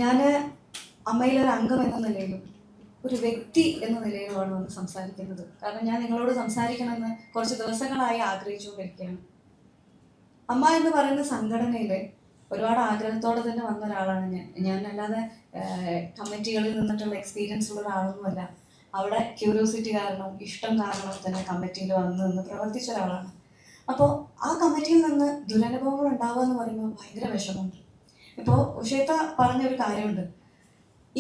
ഞാൻ അമ്മയിലൊരു അംഗം എന്ന നിലയിലും ഒരു വ്യക്തി എന്ന നിലയിലുമാണ് വന്ന് സംസാരിക്കുന്നത്. കാരണം ഞാൻ നിങ്ങളോട് സംസാരിക്കണമെന്ന് കുറച്ച് ദിവസങ്ങളായി ആഗ്രഹിച്ചുകൊണ്ടിരിക്കുകയാണ്. അമ്മ എന്ന് പറയുന്ന സംഘടനയിലെ ഒരുപാട് ആഗ്രഹത്തോടെ തന്നെ വന്ന ഒരാളാണ് ഞാൻ അല്ലാതെ കമ്മിറ്റികളിൽ നിന്നിട്ടുള്ള എക്സ്പീരിയൻസ് ഉള്ള ഒരാളൊന്നുമല്ല. അവിടെ ക്യൂരിയോസിറ്റി കാരണം, ഇഷ്ടം കാരണം തന്നെ കമ്മിറ്റിയിൽ വന്ന് നിന്ന് പ്രവർത്തിച്ച ഒരാളാണ്. അപ്പോൾ ആ കമ്മിറ്റിയിൽ നിന്ന് ദുരനുഭവങ്ങൾ ഉണ്ടാവുക എന്ന് പറയുമ്പോൾ ഭയങ്കര വിഷമമുണ്ട്. ഇപ്പോൾ ഉഷേത്ത പറഞ്ഞൊരു കാര്യമുണ്ട്.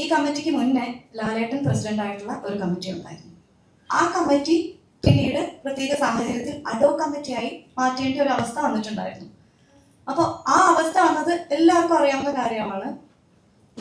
ഈ കമ്മിറ്റിക്ക് മുന്നേ ലാലേട്ടൻ പ്രസിഡന്റ് ആയിട്ടുള്ള ഒരു കമ്മിറ്റി ഉണ്ടായിരുന്നു. ആ കമ്മിറ്റി പിന്നീട് പ്രത്യേക സാഹചര്യത്തിൽ അഡോ കമ്മിറ്റിയായി മാറ്റേണ്ട ഒരു അവസ്ഥ വന്നിട്ടുണ്ടായിരുന്നു. അപ്പോൾ ആ അവസ്ഥ വന്നത് എല്ലാവർക്കും അറിയാവുന്ന കാര്യമാണ്.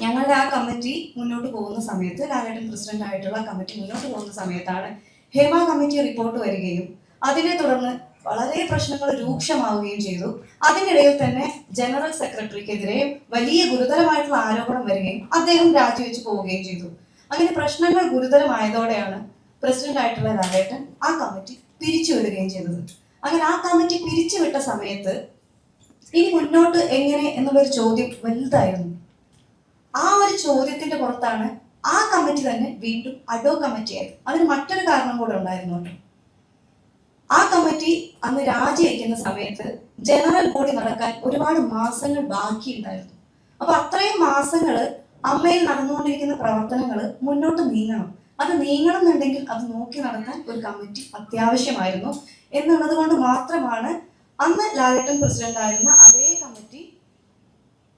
ഞങ്ങളുടെ ആ കമ്മിറ്റി മുന്നോട്ട് പോകുന്ന സമയത്ത്, ലാലേട്ടൻ പ്രസിഡന്റ് ആയിട്ടുള്ള കമ്മിറ്റി മുന്നോട്ട് പോകുന്ന സമയത്താണ് ഹേമ കമ്മിറ്റി റിപ്പോർട്ട് വരികയും അതിനെ തുടർന്ന് വളരെ പ്രശ്നങ്ങൾ രൂക്ഷമാവുകയും ചെയ്തു. അതിനിടയിൽ തന്നെ ജനറൽ സെക്രട്ടറിക്കെതിരെ വലിയ ഗുരുതരമായിട്ടുള്ള ആരോപണം വരികയും അദ്ദേഹം രാജിവെച്ച് പോവുകയും ചെയ്തു. അങ്ങനെ പ്രശ്നങ്ങൾ ഗുരുതരമായതോടെയാണ് പ്രസിഡന്റ് ആയിട്ടുള്ള ലാലേട്ടൻ ആ കമ്മിറ്റി പിരിച്ചുവിടുകയും ചെയ്തത്. അങ്ങനെ ആ കമ്മിറ്റി പിരിച്ചുവിട്ട സമയത്ത് ഇനി മുന്നോട്ട് എങ്ങനെ എന്നുള്ളൊരു ചോദ്യം വലുതായിരുന്നു. ആ ഒരു ചോദ്യത്തിന്റെ പുറത്താണ് ആ കമ്മിറ്റി തന്നെ വീണ്ടും അഡോ കമ്മിറ്റി ആയത്. അതിന് മറ്റൊരു കാരണം കൂടെ ഉണ്ടായിരുന്നു. ആ കമ്മിറ്റി അന്ന് രാജിവെക്കുന്ന സമയത്ത് ജനറൽ ബോഡി നടക്കാൻ ഒരുപാട് മാസങ്ങൾ ബാക്കിയുണ്ടായിരുന്നു. അപ്പൊ അത്രയും മാസങ്ങൾ അമ്മയിൽ നടന്നുകൊണ്ടിരിക്കുന്ന പ്രവർത്തനങ്ങൾ മുന്നോട്ട് നീങ്ങണം. അത് നീങ്ങണം എന്നുണ്ടെങ്കിൽ അത് നോക്കി നടത്താൻ ഒരു കമ്മിറ്റി അത്യാവശ്യമായിരുന്നു എന്നുള്ളത് കൊണ്ട് മാത്രമാണ് അന്ന് ലാലേട്ടൻ പ്രസിഡന്റ് ആയിരുന്ന അതേ കമ്മിറ്റി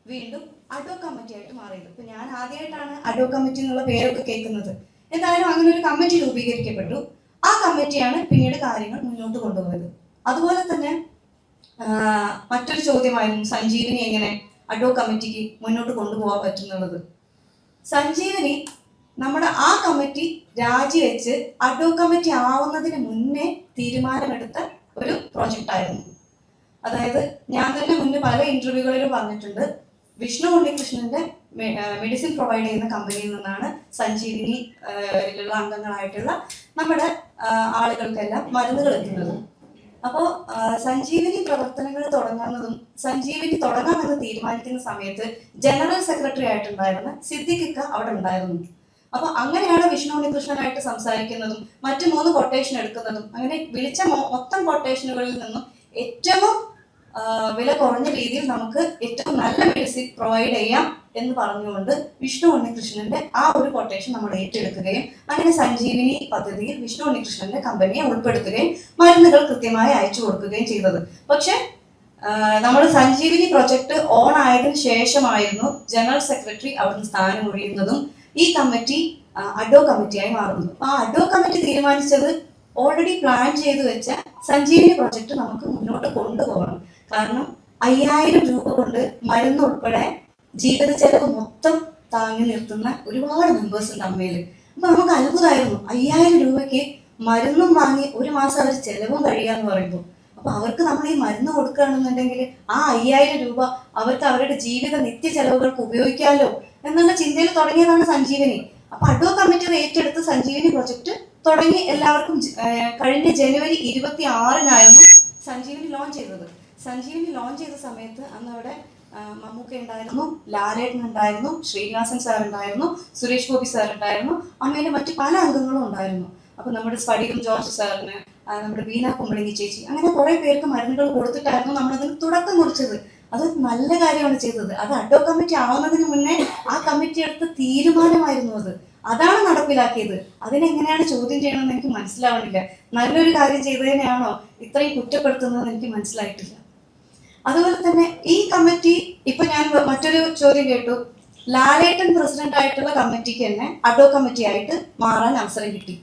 വീണ്ടും അഡോ കമ്മിറ്റി ആയിട്ട് മാറിയത്. ഇപ്പൊ ഞാൻ ആദ്യമായിട്ടാണ് അഡോ കമ്മിറ്റി എന്നുള്ള പേരൊക്കെ കേൾക്കുന്നത്. എന്തായാലും അങ്ങനെ ഒരു കമ്മിറ്റി രൂപീകരിക്കപ്പെട്ടു. ആ കമ്മിറ്റിയാണ് പിന്നീട് കാര്യങ്ങൾ മുന്നോട്ട് കൊണ്ടുപോയത്. അതുപോലെ തന്നെ മറ്റൊരു ചോദ്യമായിരുന്നു സഞ്ജീവനി എങ്ങനെ അഡോ കമ്മിറ്റിക്ക് മുന്നോട്ട് കൊണ്ടുപോകാൻ പറ്റുന്നുള്ളത്. സഞ്ജീവനി നമ്മുടെ ആ കമ്മിറ്റി രാജിവെച്ച് അഡോ കമ്മിറ്റി ആവുന്നതിന് മുന്നേ തീരുമാനമെടുത്ത ഒരു പ്രോജക്റ്റ് ആയിരുന്നു. അതായത് ഞാൻ തന്നെ മുന്നേ പല ഇന്റർവ്യൂകളിലും പറഞ്ഞിട്ടുണ്ട്, വിഷ്ണു ഉണ്ണികൃഷ്ണന്റെ മെഡിസിൻ പ്രൊവൈഡ് ചെയ്യുന്ന കമ്പനിയിൽ നിന്നാണ് സഞ്ജീവിനിയിലുള്ള അംഗങ്ങളായിട്ടുള്ള നമ്മുടെ ആളുകൾക്കെല്ലാം മരുന്നുകൾ എത്തുന്നത്. അപ്പോൾ സഞ്ജീവിനി പ്രവർത്തനങ്ങൾ തുടങ്ങുന്നതും സഞ്ജീവിനി തുടങ്ങാമെന്ന് തീരുമാനിക്കുന്ന സമയത്ത് ജനറൽ സെക്രട്ടറി ആയിട്ടുണ്ടായിരുന്ന സിദ്ദിഖിക്ക അവിടെ ഉണ്ടായിരുന്നു. അപ്പൊ അങ്ങനെയാണ് വിഷ്ണു ഉണ്ണികൃഷ്ണനായിട്ട് സംസാരിക്കുന്നതും മറ്റു 3 കൊട്ടേഷൻ എടുക്കുന്നതും. അങ്ങനെ വിളിച്ച മൊത്തം കൊട്ടേഷനുകളിൽ നിന്നും ഏറ്റവും വില കുറഞ്ഞ രീതിയിൽ നമുക്ക് ഏറ്റവും നല്ല മെഡിസിൻ പ്രൊവൈഡ് ചെയ്യാം എന്ന് പറഞ്ഞുകൊണ്ട് വിഷ്ണു ഉണ്ണികൃഷ്ണന്റെ ആ ഒരു കൊട്ടേഷൻ നമ്മൾ ഏറ്റെടുക്കുകയും അങ്ങനെ സഞ്ജീവിനി പദ്ധതിയിൽ വിഷ്ണു ഉണ്ണികൃഷ്ണന്റെ കമ്പനിയെ ഉൾപ്പെടുത്തുകയും മരുന്നുകൾ കൃത്യമായി അയച്ചു കൊടുക്കുകയും ചെയ്തത്. പക്ഷെ നമ്മൾ സഞ്ജീവിനി പ്രൊജക്ട് ഓൺ ആയതിനു ശേഷമായിരുന്നു ജനറൽ സെക്രട്ടറി അവിടുന്ന് സ്ഥാനം ഒഴിയുന്നതും ഈ കമ്മിറ്റി അഡോ കമ്മിറ്റിയായി മാറുന്നു. ആ അഡോ കമ്മിറ്റി തീരുമാനിച്ചത് ഓൾറെഡി പ്ലാൻ ചെയ്തു വെച്ച സഞ്ജീവിനി പ്രൊജക്ട് നമുക്ക് മുന്നോട്ട് കൊണ്ടുപോകണം. കാരണം 5000 രൂപ കൊണ്ട് മരുന്ന് ഉൾപ്പെടെ ജീവിത ചെലവ് മൊത്തം താങ്ങി നിർത്തുന്ന ഒരുപാട് മെമ്പേഴ്സ് ഉണ്ട് അമ്മയിൽ. അപ്പൊ നമുക്ക് അത്ഭുതമായിരുന്നു, 5000 രൂപയ്ക്ക് മരുന്നും വാങ്ങി ഒരു മാസം അവർ ചെലവും കഴിയാന്ന് പറയുമ്പോൾ. അപ്പൊ അവർക്ക് നമ്മൾ ഈ മരുന്ന് കൊടുക്കുകയാണെന്നുണ്ടെങ്കിൽ ആ 5000 രൂപ അവർക്ക് അവരുടെ ജീവിത നിത്യ ചെലവുകൾക്ക് ഉപയോഗിക്കാമല്ലോ എന്നുള്ള ചിന്തയിൽ തുടങ്ങിയതാണ് സഞ്ജീവനി. അപ്പൊ അഡോ കമ്മിറ്റി ഏറ്റെടുത്ത് സഞ്ജീവനി പ്രൊജക്ട് തുടങ്ങി എല്ലാവർക്കും കഴിഞ്ഞ ജനുവരി 26-നായിരുന്നു സഞ്ജീവനി ലോഞ്ച് ചെയ്തത്. സഞ്ജീവനി ലോഞ്ച് ചെയ്ത സമയത്ത് അന്ന് അവിടെ മമ്മൂക്ക ഉണ്ടായിരുന്നു, ലാലേട്ടൻ ഉണ്ടായിരുന്നു, ശ്രീനിവാസൻ സാർ ഉണ്ടായിരുന്നു, സുരേഷ് ഗോപി സാർ ഉണ്ടായിരുന്നു, അമ്മയിലെ മറ്റു പല അംഗങ്ങളും ഉണ്ടായിരുന്നു. അപ്പൊ നമ്മുടെ സ്ഫടികം ജോർജ് സാറിന്, നമ്മുടെ ബീന കുമ്പളങ്ങി ചേച്ചി, അങ്ങനെ കുറെ പേർക്ക് മരുന്നുകൾ കൊടുത്തിട്ടായിരുന്നു നമ്മളതിന് തുടക്കം കുറിച്ചത്. അത് നല്ല കാര്യമാണ് ചെയ്തത്. അത് അഡോ കമ്മിറ്റി ആവുന്നതിന് മുന്നേ ആ കമ്മിറ്റി എടുത്ത തീരുമാനമായിരുന്നു. അതാണ് നടപ്പിലാക്കിയത്. അതിനെങ്ങനെയാണ് ചോദ്യം ചെയ്യണമെന്ന് എനിക്ക് മനസ്സിലാവണില്ല. നല്ലൊരു കാര്യം ചെയ്തതിനെയാണോ ഇത്രയും കുറ്റപ്പെടുത്തുന്നതെന്ന് എനിക്ക് മനസ്സിലായിട്ടില്ല. അതുപോലെ തന്നെ ഈ കമ്മിറ്റി ഇപ്പൊ ഞാൻ മറ്റൊരു ചോദ്യം കേട്ടു, ലാലേട്ടൻ പ്രസിഡന്റ് ആയിട്ടുള്ള കമ്മിറ്റിക്ക് തന്നെ അഡോ കമ്മിറ്റി ആയിട്ട് മാറാൻ അവസരം കിട്ടി.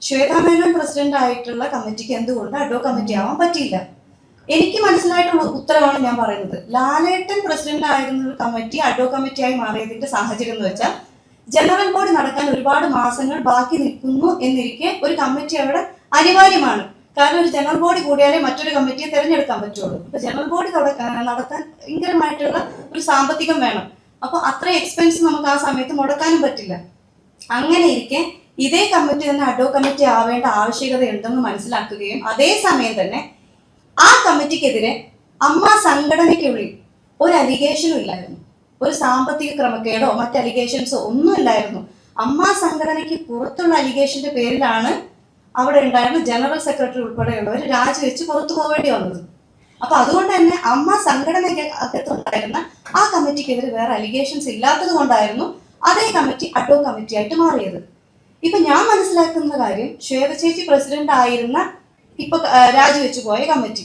ശ്വേതാ മേനോൻ പ്രസിഡന്റ് ആയിട്ടുള്ള കമ്മിറ്റിക്ക് എന്തുകൊണ്ട് അഡോ കമ്മിറ്റി ആവാൻ പറ്റിയില്ല? എനിക്ക് മനസ്സിലായിട്ടുള്ള ഉത്തരവാണ് ഞാൻ പറയുന്നത്. ലാലേട്ടൻ പ്രസിഡന്റ് ആയിരുന്ന കമ്മിറ്റി അഡോ കമ്മിറ്റിയായി മാറിയതിന്റെ സാഹചര്യം എന്ന് വെച്ചാൽ ജനറൽ ബോഡി നടക്കാൻ ഒരുപാട് മാസങ്ങൾ ബാക്കി നിൽക്കുന്നു എന്നിരിക്കെ ഒരു കമ്മിറ്റി അവിടെ അനിവാര്യമാണ്. കാരണം ഒരു ജനറൽ ബോഡി കൂടിയാലേ മറ്റൊരു കമ്മിറ്റിയെ തിരഞ്ഞെടുക്കാൻ പറ്റുള്ളൂ. അപ്പൊ ജനറൽ ബോഡി നടത്താൻ ഭയങ്കരമായിട്ടുള്ള ഒരു സാമ്പത്തികം വേണം. അപ്പൊ അത്ര എക്സ്പെൻസ് നമുക്ക് ആ സമയത്ത് മുടക്കാനും പറ്റില്ല. അങ്ങനെ ഇരിക്കെ ഇതേ കമ്മിറ്റി തന്നെ അഡോ കമ്മിറ്റി ആവേണ്ട ആവശ്യകത ഉണ്ടെന്ന് മനസ്സിലാക്കുകയും അതേസമയം തന്നെ ആ കമ്മിറ്റിക്കെതിരെ അമ്മ സംഘടനയ്ക്കുള്ളിൽ ഒരു അലിഗേഷനും ഇല്ലായിരുന്നു. ഒരു സാമ്പത്തിക ക്രമക്കേടോ മറ്റ് അലിഗേഷൻസോ ഒന്നുമില്ലായിരുന്നു. അമ്മ സംഘടനയ്ക്ക് പുറത്തുള്ള അലിഗേഷന്റെ പേരിലാണ് അവിടെ ഉണ്ടായിരുന്ന ജനറൽ സെക്രട്ടറി ഉൾപ്പെടെയുള്ളവർ രാജിവെച്ച് പുറത്തു പോവേണ്ടി വന്നത്. അപ്പൊ അതുകൊണ്ട് തന്നെ അമ്മ സംഘടനയ്ക്ക് അകത്തുണ്ടായിരുന്ന ആ കമ്മിറ്റിക്കെതിരെ വേറെ അലിഗേഷൻസ് ഇല്ലാത്തത് കൊണ്ടായിരുന്നു അതേ കമ്മിറ്റി അഡ്ഹോക് കമ്മിറ്റി ആയിട്ട് മാറിയത്. ഇപ്പൊ ഞാൻ മനസ്സിലാക്കുന്ന കാര്യം, ശ്വേത ചേച്ചി പ്രസിഡന്റ് ആയിരുന്ന ഇപ്പൊ രാജിവെച്ചു പോയ കമ്മിറ്റി,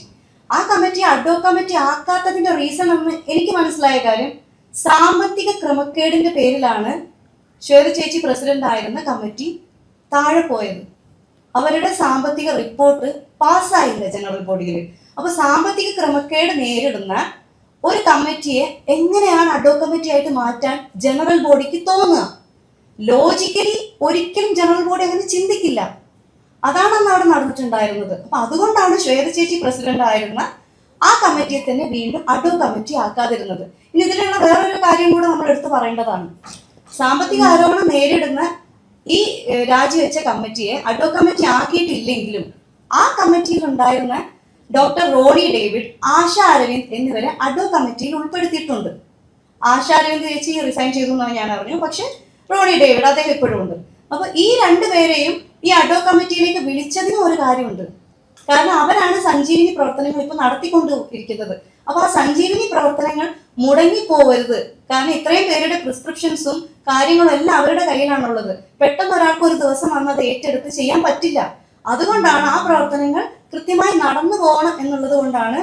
ആ കമ്മിറ്റി അഡ്ഹോക് കമ്മിറ്റി ആക്കാത്തതിന്റെ റീസൺ എന്ന് എനിക്ക് മനസ്സിലായ കാര്യം, സാമ്പത്തിക ക്രമക്കേടിന്റെ പേരിലാണ് ശ്വേത ചേച്ചി പ്രസിഡന്റ് ആയിരുന്ന കമ്മിറ്റി താഴെ പോയത്. അവരുടെ സാമ്പത്തിക റിപ്പോർട്ട് പാസ്സായില്ല ജനറൽ ബോഡിയിൽ. അപ്പൊ സാമ്പത്തിക ക്രമക്കേട് നേരിടുന്ന ഒരു കമ്മിറ്റിയെ എങ്ങനെയാണ് അഡ്ഹോക് കമ്മിറ്റി ആയിട്ട് മാറ്റാൻ ജനറൽ ബോഡിക്ക് തോന്നുക? ലോജിക്കലി ഒരിക്കലും ജനറൽ ബോഡി അങ്ങനെ ചിന്തിക്കില്ല. അതാണ് അന്ന് അവിടെ നടന്നിട്ടുണ്ടായിരുന്നത്. അപ്പൊ അതുകൊണ്ടാണ് ശ്വേത ചേച്ചി പ്രസിഡന്റ് ആയിരുന്ന ആ കമ്മിറ്റിയെ തന്നെ വീണ്ടും അഡ്ഹോക് കമ്മിറ്റി ആക്കാതിരുന്നത്. ഇനി ഇതിലുള്ള വേറൊരു കാര്യം കൂടെ നമ്മൾ എടുത്തു പറയേണ്ടതാണ്. സാമ്പത്തിക ആരോപണം നേരിടുന്ന ഈ രാജിവെച്ച കമ്മിറ്റിയെ അഡ്ഹോക് കമ്മിറ്റി ആക്കിയിട്ടില്ലെങ്കിലും ആ കമ്മിറ്റിയിൽ ഉണ്ടായിരുന്ന ഡോക്ടർ റോണി ഡേവിഡ്, ആശ അരവിന്ദ് എന്നിവരെ അഡ്ഹോക് കമ്മിറ്റിയിൽ ഉൾപ്പെടുത്തിയിട്ടുണ്ട്. ആശ അരവിന്ദ് ചേച്ചി റിസൈൻ ചെയ്തു എന്നാണ് ഞാൻ അറിഞ്ഞു. പക്ഷെ റോണി ഡേവിഡ് അദ്ദേഹം ഇപ്പോഴും ഉണ്ട്. അപ്പൊ ഈ രണ്ടുപേരെയും ഈ അഡ്ഹോക് കമ്മിറ്റിയിലേക്ക് വിളിച്ചതിനും ഒരു കാര്യമുണ്ട്. കാരണം അവരാണ് സഞ്ജീവിനി പ്രവർത്തനങ്ങൾ ഇപ്പൊ നടത്തിക്കൊണ്ടിരിക്കുന്നത്. അപ്പൊ ആ സഞ്ജീവിനി പ്രവർത്തനങ്ങൾ മുടങ്ങിപ്പോവരുത്. കാരണം ഇത്രയും പേരുടെ പ്രിസ്ക്രിപ്ഷൻസും കാര്യങ്ങളും എല്ലാം അവരുടെ കയ്യിലാണുള്ളത്. പെട്ടെന്ന് ഒരാൾക്ക് ഒരു ദിവസം വന്നത് ഏറ്റെടുത്ത് ചെയ്യാൻ പറ്റില്ല. അതുകൊണ്ടാണ് ആ പ്രവർത്തനങ്ങൾ കൃത്യമായി നടന്നു പോകണം എന്നുള്ളത് കൊണ്ടാണ്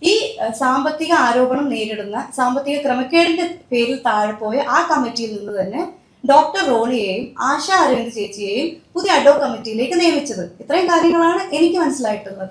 ഈ സാമ്പത്തിക ആരോപണം നേരിടുന്ന സാമ്പത്തിക ക്രമക്കേടിന്റെ പേരിൽ താഴെ പോയ ആ കമ്മിറ്റിയിൽ നിന്ന് തന്നെ ഡോക്ടർ റോണിയെയും ആശ അരവിന്ദ് ചേച്ചിയെയും പുതിയ അഡ്ഹോക് കമ്മിറ്റിയിലേക്ക് നിയമിച്ചത്. ഇത്രയും കാര്യങ്ങളാണ് എനിക്ക് മനസ്സിലായിട്ടുള്ളത്.